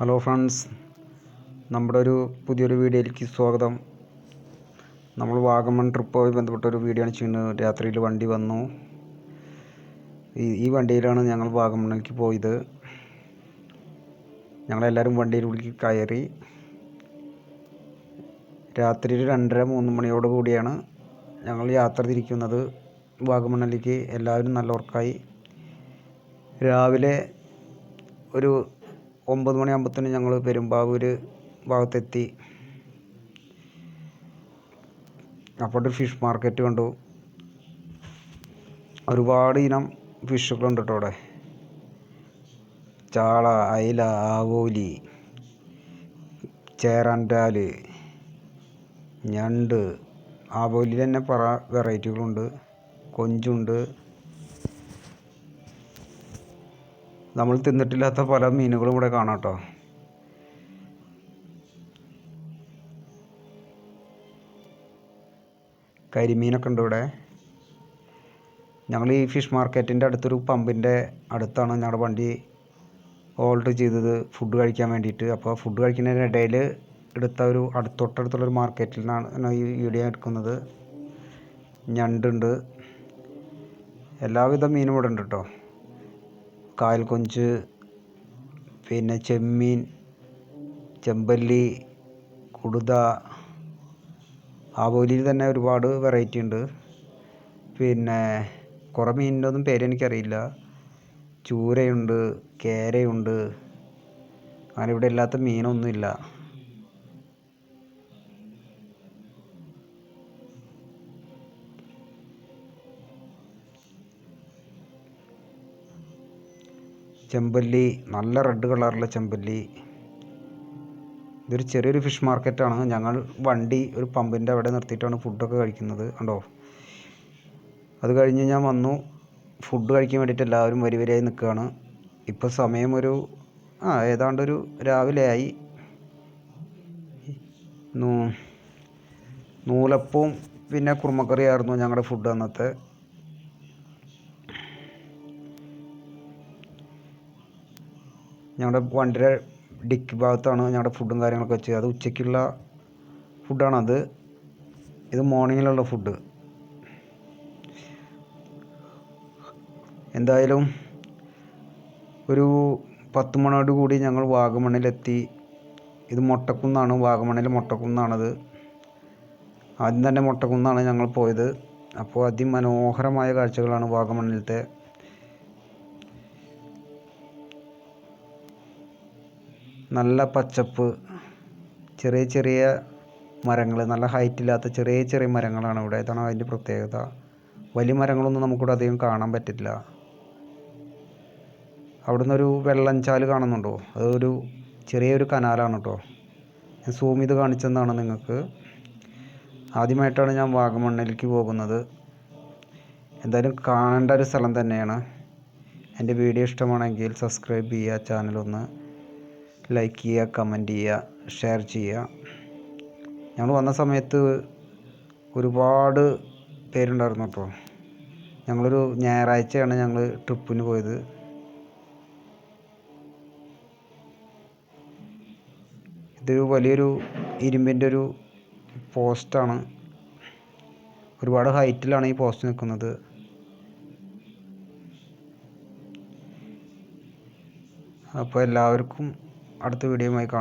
Hello friends, നമ്മുടെ ഒരു പുതിയൊരു വീഡിയോയിലേക്ക് സ്വാഗതം. നമ്മൾ വാഗമൺ ട്രിപ്പുമായി ബന്ധപ്പെട്ടൊരു വീഡിയോ ആണ് ചെയ്യുന്നത്. രാത്രിയിൽ വണ്ടി വന്നു. ഈ വണ്ടിയിലാണ് ഞങ്ങൾ വാഗമണ്ണിലേക്ക് പോയത്. ഞങ്ങളെല്ലാവരും വണ്ടിയിലേക്ക് കയറി. രാത്രി 2:30-3 മണിയോട് കൂടിയാണ് ഞങ്ങൾ യാത്ര തിരിക്കുന്നത് വാഗമണ്ണിലേക്ക്. എല്ലാവരും നല്ല ഉറക്കമായി. രാവിലെ ഒരു 9 മണിയാകുമ്പോഴത്തേനും ഞങ്ങൾ പെരുമ്പാവൂർ ഭാഗത്തെത്തി. അപ്പോൾ ഒരു ഫിഷ് മാർക്കറ്റ് കണ്ടു. ഒരുപാട് ഇനം ഫിഷുകളുണ്ട് കേട്ടോ അവിടെ. ചാള, അയില, ആവോലി, ചേറാൻഡാല്, ഞണ്ട്. ആവോലിയിൽ തന്നെ പല വെറൈറ്റികളുണ്ട്. കൊഞ്ചുണ്ട്. നമ്മൾ തിന്നിട്ടില്ലാത്ത പല മീനുകളും ഇവിടെ കാണാം കേട്ടോ. കരിമീനൊക്കെ ഉണ്ട് ഇവിടെ. ഞങ്ങൾ ഈ ഫിഷ് മാർക്കറ്റിൻ്റെ അടുത്തൊരു പമ്പിൻ്റെ അടുത്താണ് ഞങ്ങളുടെ വണ്ടി ഹോൾഡ് ചെയ്തത് ഫുഡ് കഴിക്കാൻ വേണ്ടിയിട്ട്. അപ്പോൾ ഫുഡ് കഴിക്കുന്നതിനിടയിൽ എടുത്ത ഒരു തൊട്ടടുത്തുള്ളൊരു മാർക്കറ്റിൽ നിന്നാണ് ഈ വീഡിയോ എടുക്കുന്നത്. ഞണ്ടുണ്ട്. എല്ലാവിധ മീനും ഇവിടെ ഉണ്ട് കേട്ടോ. കായൽ കൊഞ്ച്, പിന്നെ ചെമ്മീൻ, ചെമ്പല്ലി, കുടുത. ആവോലിയിൽ തന്നെ ഒരുപാട് വെറൈറ്റി ഉണ്ട്. പിന്നെ കുറേ മീനിൻ്റെ ഒന്നും പേരെനിക്കറിയില്ല. ചൂരയുണ്ട്, കേരയുണ്ട്. അങ്ങനെ ഇവിടെ ഇല്ലാത്ത മീനൊന്നുമില്ല. ചെമ്പല്ലി, നല്ല റെഡ് കളറുള്ള ചെമ്പല്ലി. ഇതൊരു ചെറിയൊരു ഫിഷ് മാർക്കറ്റാണ്. ഞങ്ങൾ വണ്ടി ഒരു പമ്പിൻ്റെ അവിടെ നിർത്തിയിട്ടാണ് ഫുഡൊക്കെ കഴിക്കുന്നത്. കണ്ടോ, അത് കഴിഞ്ഞ് ഞാൻ വന്നു. ഫുഡ് കഴിക്കാൻ വേണ്ടിയിട്ട് എല്ലാവരും വരിവരിയായി നിൽക്കുകയാണ്. ഇപ്പോൾ സമയം ഏതാണ്ടൊരു രാവിലെ ആയി. നൂലപ്പവും പിന്നെ കുറുമക്കറിയായിരുന്നു ഞങ്ങളുടെ ഫുഡ് അന്നത്തെ. ഞങ്ങളുടെ വണ്ടിയുടെ ഡിക്കി ഭാഗത്താണ് ഞങ്ങളുടെ ഫുഡും കാര്യങ്ങളൊക്കെ വെച്ചത്. അത് ഉച്ചയ്ക്കുള്ള ഫുഡാണത്. ഇത് മോർണിംഗിലുള്ള ഫുഡ്. എന്തായാലും ഒരു 10 മണിയോട് കൂടി ഞങ്ങൾ വാഗമണ്ണിലെത്തി. ഇത് മൊട്ടക്കുന്നാണ്, വാഗമണ്ണിലെ മൊട്ടക്കുന്നാണത്. ആദ്യം തന്നെ മൊട്ടക്കുന്നാണ് ഞങ്ങൾ പോയത്. അപ്പോൾ അതിമനോഹരമായ കാഴ്ചകളാണ് വാഗമണ്ണിലത്തെ. നല്ല പച്ചപ്പ്, ചെറിയ ചെറിയ മരങ്ങൾ, നല്ല ഹൈറ്റില്ലാത്ത ചെറിയ ചെറിയ മരങ്ങളാണ് ഇവിടെ. ഇതാണ് അതിൻ്റെ പ്രത്യേകത. വലിയ മരങ്ങളൊന്നും നമുക്കിവിടെ അധികം കാണാൻ പറ്റില്ല. അവിടെ നിന്നൊരു വെള്ളച്ചാല് കാണുന്നുണ്ടോ? അതൊരു ചെറിയൊരു കനാലാണ് കേട്ടോ. ഞാൻ സൂം ചെയ്ത് കാണിച്ചെന്നാണ് നിങ്ങൾക്ക്. ആദ്യമായിട്ടാണ് ഞാൻ വാഗമണ്ണിലേക്ക് പോകുന്നത്. എന്തായാലും കാണേണ്ട ഒരു സ്ഥലം തന്നെയാണ്. എൻ്റെ വീഡിയോ ഇഷ്ടമാണെങ്കിൽ സബ്സ്ക്രൈബ് ചെയ്യുക, ചാനലൊന്ന് ലൈക്ക് ചെയ്യുക, കമൻറ്റ് ചെയ്യുക, ഷെയർ ചെയ്യുക. ഞങ്ങൾ വന്ന സമയത്ത് ഒരുപാട് പേരുണ്ടായിരുന്നു കേട്ടോ. ഞങ്ങളൊരു ഞായറാഴ്ചയാണ് ഞങ്ങൾ ട്രിപ്പിന് പോയത്. ഇതൊരു വലിയൊരു ഇരുമ്പിൻ്റെ ഒരു പോസ്റ്റാണ്. ഒരുപാട് ഹൈറ്റിലാണ് ഈ പോസ്റ്റ് നിൽക്കുന്നത്. അപ്പോൾ എല്ലാവർക്കും അടുത്ത വീഡിയോയുമായി കാണാം.